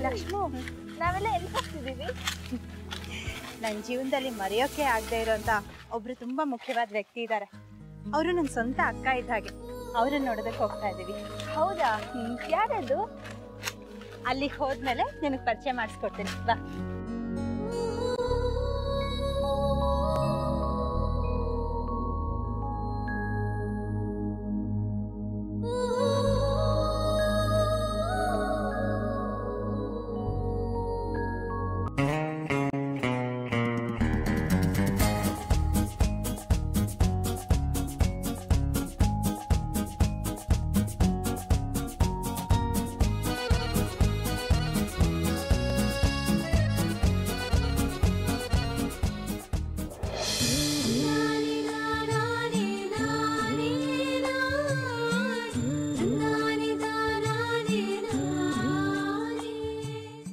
ಲಕ್ಷ್ಮು, ನಾವೆಲ್ಲ ಎಲ್ಲಿ ಹೋಗ್ತಿದ್ದೀವಿ? ನನ್ನ ಜೀವನದಲ್ಲಿ ಮರೆಯೋಕೆ ಆಗದೆ ಇರೋಂಥ ಒಬ್ರು ತುಂಬಾ ಮುಖ್ಯವಾದ ವ್ಯಕ್ತಿ ಇದ್ದಾರೆ. ಅವರು ನನ್ನ ಸ್ವಂತ ಅಕ್ಕ ಇದ್ದ ಹಾಗೆ. ಅವ್ರನ್ನ ನೋಡೋದಕ್ಕೆ ಹೋಗ್ತಾ ಇದ್ದೀವಿ. ಹೌದಾ? ಯಾರದು? ಅಲ್ಲಿಗೆ ಹೋದ್ಮೇಲೆ ನಿನಗೆ ಪರಿಚಯ ಮಾಡಿಸ್ಕೊಡ್ತೀನಿ, ಬಾ.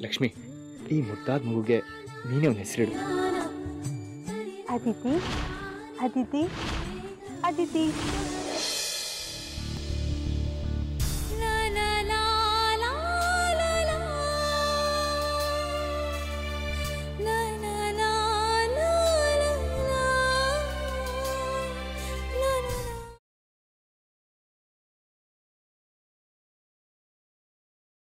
ಲಕ್ಷ್ಮಿ, ಈ ಮುದ್ದಾದ ಮಗುಗೆ ನೀನೇ ಒಂದು ಹೆಸರಿಡು. ಅದಿತಿ, ಅದಿತಿ, ಅದಿತಿ.